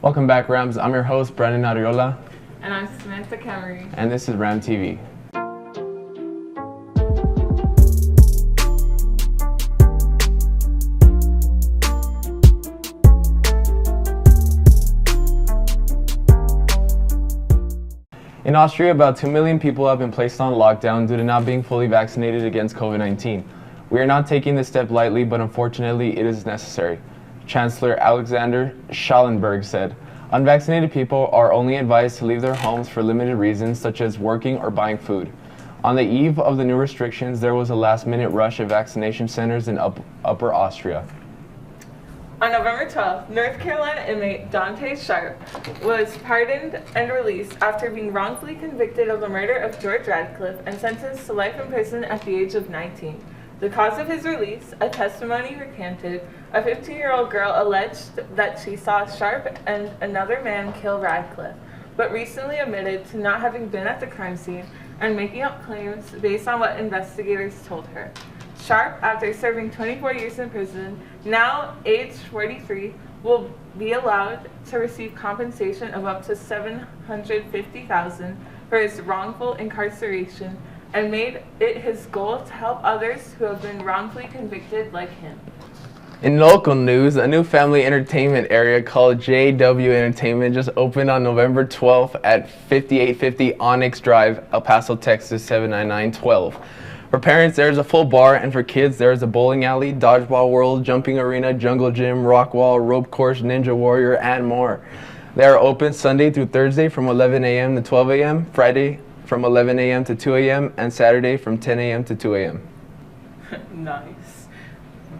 Welcome back, Rams. I'm your host, Brandon Ariola. And I'm Samantha Cameron. And this is Ram TV. In Austria, about 2 million people have been placed on lockdown due to not being fully vaccinated against COVID-19. We are not taking this step lightly, but unfortunately, it is necessary. Chancellor Alexander Schallenberg said, "Unvaccinated people are only advised to leave their homes for limited reasons, such as working or buying food." On the eve of the new restrictions, there was a last-minute rush at vaccination centers in Upper Austria. On November 12th, North Carolina inmate Dante Sharp was pardoned and released after being wrongfully convicted of the murder of George Radcliffe and sentenced to life in prison at the age of 19. The cause of his release, a testimony recanted, a 15-year-old girl alleged that she saw Sharp and another man kill Radcliffe, but recently admitted to not having been at the crime scene and making up claims based on what investigators told her. Sharp, after serving 24 years in prison, now aged 43, will be allowed to receive compensation of up to $750,000 for his wrongful incarceration, and made it his goal to help others who have been wrongfully convicted like him. In local news, a new family entertainment area called JW Entertainment just opened on November 12th at 5850 Onyx Drive, El Paso, Texas 79912. For parents, there's a full bar, and for kids, there's a bowling alley, dodgeball world, jumping arena, jungle gym, rock wall, rope course, ninja warrior, and more. They are open Sunday through Thursday from 11 a.m. to 12 a.m., Friday from 11 a.m. to 2 a.m., and Saturday from 10 a.m. to 2 a.m. Nice.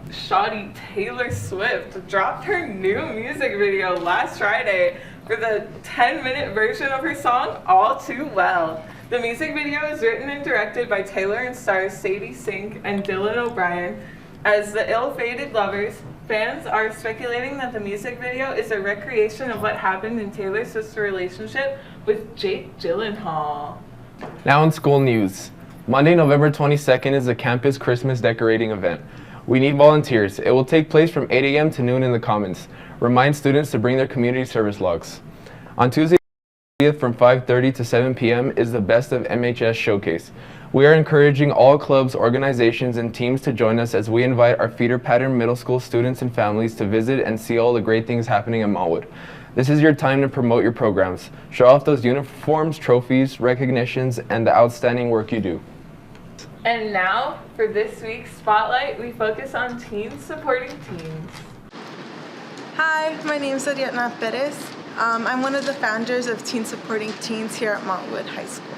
Shawty Taylor Swift dropped her new music video last Friday for the 10-minute version of her song, All Too Well. The music video is written and directed by Taylor and stars Sadie Sink and Dylan O'Brien. As the ill-fated lovers, fans are speculating that the music video is a recreation of what happened in Taylor Swift's relationship with Jake Gyllenhaal. Now in school news. Monday, November 22nd is the campus Christmas decorating event. We need volunteers. It will take place from 8 a.m. to noon in the Commons. Remind students to bring their community service logs. On Tuesday, from 5:30 to 7 p.m. is the Best of MHS Showcase. We are encouraging all clubs, organizations, and teams to join us as we invite our feeder pattern middle school students and families to visit and see all the great things happening in Malwood. This is your time to promote your programs. Show off those uniforms, trophies, recognitions, and the outstanding work you do. And now, for this week's Spotlight, we focus on teens supporting teens. Hi, my name is Ariadna Perez. I'm one of the founders of Teen Supporting Teens here at Montwood High School.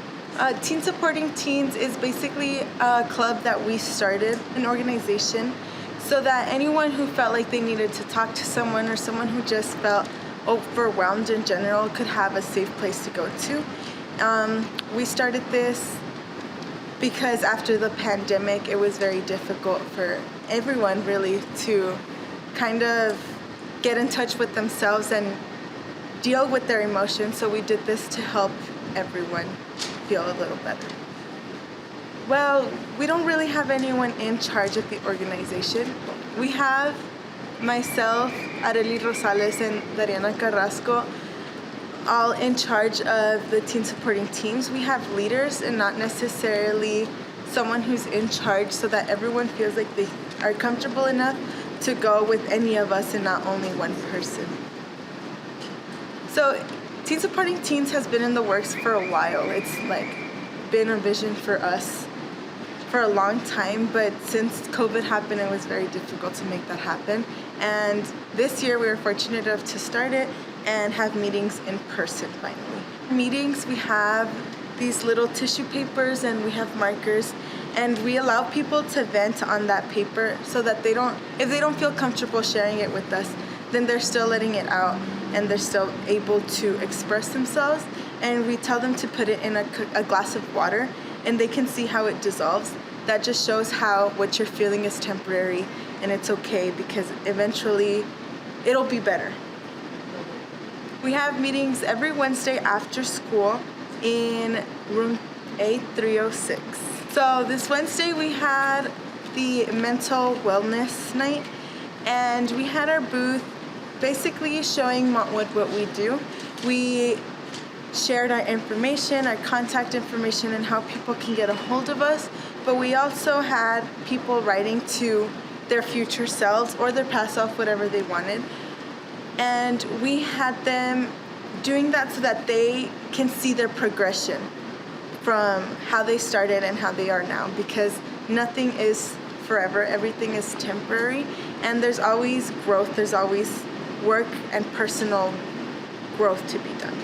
Teen Supporting Teens is basically a club that we started, an organization, so that anyone who felt like they needed to talk to someone or someone who just felt overwhelmed in general could have a safe place to go to. We started this because after the pandemic, it was very difficult for everyone really to kind of get in touch with themselves and deal with their emotions, so we did this to help everyone feel a little better. Well, we don't really have anyone in charge of the organization. We have myself, Arely Rosales, and Dariana Carrasco, all in charge of the teen supporting teams. We have leaders and not necessarily someone who's in charge, so that everyone feels like they are comfortable enough to go with any of us and not only one person. So Teen Supporting Teens has been in the works for a while. It's been a vision for us for a long time, but since COVID happened, it was very difficult to make that happen. And this year we were fortunate enough to start it and have meetings in person finally. Meetings, we have these little tissue papers and we have markers, and we allow people to vent on that paper so that if they don't feel comfortable sharing it with us, then they're still letting it out and they're still able to express themselves. And we tell them to put it in a glass of water and they can see how it dissolves. That just shows how what you're feeling is temporary and it's okay, because eventually it'll be better. We have meetings every Wednesday after school in room A306. So this Wednesday we had the mental wellness night, and we had our booth basically showing Montwood what we do. We shared our information, our contact information, and how people can get a hold of us, but we also had people writing to their future selves or their past self, whatever they wanted. And we had them doing that so that they can see their progression from how they started and how they are now, because nothing is forever, everything is temporary, and there's always growth, there's always work and personal growth to be done.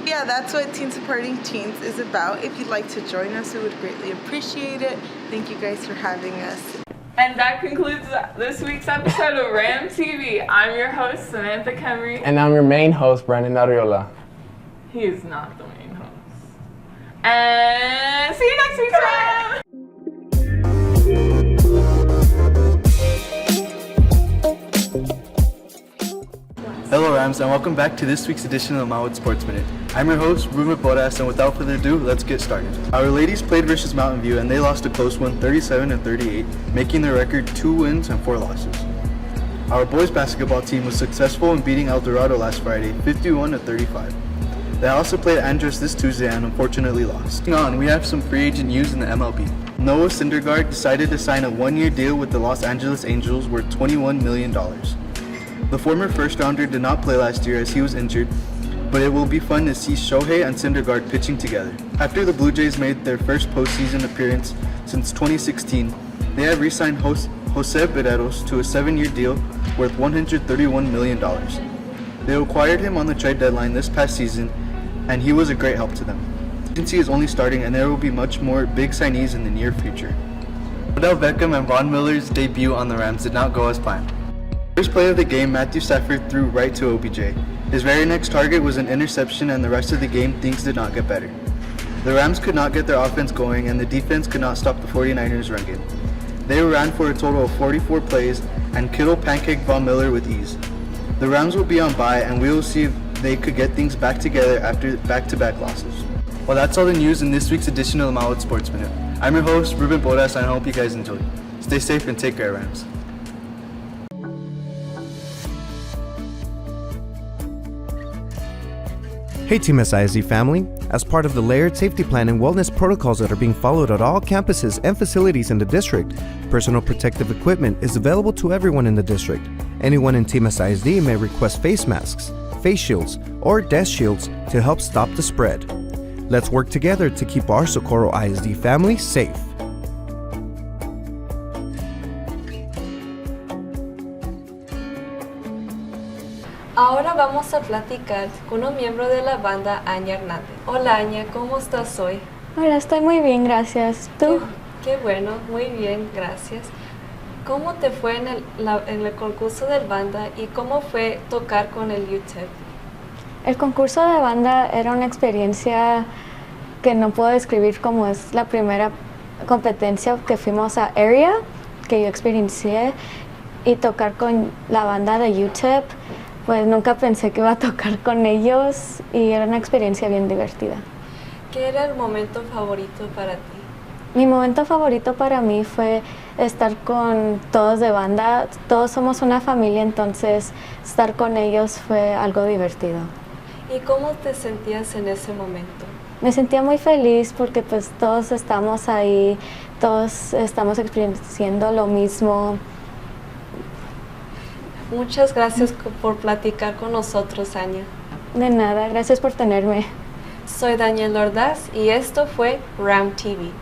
Yeah, that's what Teen Supporting Teens is about. If you'd like to join us, we would greatly appreciate it. Thank you guys for having us. And that concludes this week's episode of Ram TV. I'm your host, Samantha Kemry. And I'm your main host, Brandon Arriola. He is not the main host. And see you next week, Ram! Hello Rams, and welcome back to this week's edition of the Mountain Sports Minute. I'm your host, Ruben Boras, and without further ado, let's get started. Our ladies played versus Mountain View, and they lost a close one, 37-38, making their record 2 wins and 4 losses. Our boys basketball team was successful in beating El Dorado last Friday, 51-35. They also played Andros this Tuesday and unfortunately lost. Moving on, we have some free agent news in the MLB. Noah Syndergaard decided to sign a 1-year deal with the Los Angeles Angels worth $21 million. The former first-rounder did not play last year as he was injured, but it will be fun to see Shohei and Syndergaard pitching together. After the Blue Jays made their first postseason appearance since 2016, they have re-signed Jose Berreros to a 7-year deal worth $131 million. They acquired him on the trade deadline this past season, and he was a great help to them. The agency is only starting, and there will be much more big signees in the near future. Odell Beckham and Von Miller's debut on the Rams did not go as planned. First play of the game, Matthew Stafford threw right to OBJ. His very next target was an interception, and the rest of the game, things did not get better. The Rams could not get their offense going, and the defense could not stop the 49ers' run game. They ran for a total of 44 plays, and Kittle pancaked Von Miller with ease. The Rams will be on bye, and we will see if they could get things back together after back-to-back losses. Well, that's all the news in this week's edition of the Mount Sports Minute. I'm your host, Ruben Boras, and I hope you guys enjoyed. Stay safe and take care, Rams. Hey Team SISD family! As part of the layered safety plan and wellness protocols that are being followed at all campuses and facilities in the district, personal protective equipment is available to everyone in the district. Anyone in Team SISD may request face masks, face shields, or desk shields to help stop the spread. Let's work together to keep our Socorro ISD family safe. Ahora vamos a platicar con un miembro de la banda, Anya Hernández. Hola Anya, ¿cómo estás hoy? Hola, estoy muy bien, gracias. ¿Tú? Qué bueno, muy bien, gracias. ¿Cómo te fue en el concurso de banda y cómo fue tocar con el UTEP? El concurso de banda era una experiencia que no puedo describir como es la primera competencia que fuimos a Area, que yo experiencié, y tocar con la banda de UTEP. Pues nunca pensé que iba a tocar con ellos y era una experiencia bien divertida. ¿Qué era el momento favorito para ti? Mi momento favorito para mí fue estar con todos de banda. Todos somos una familia, entonces estar con ellos fue algo divertido. ¿Y cómo te sentías en ese momento? Me sentía muy feliz porque pues todos estamos ahí, todos estamos experienciando lo mismo. Muchas gracias por platicar con nosotros, Anya. De nada, gracias por tenerme. Soy Daniel Ordaz y esto fue Ram TV.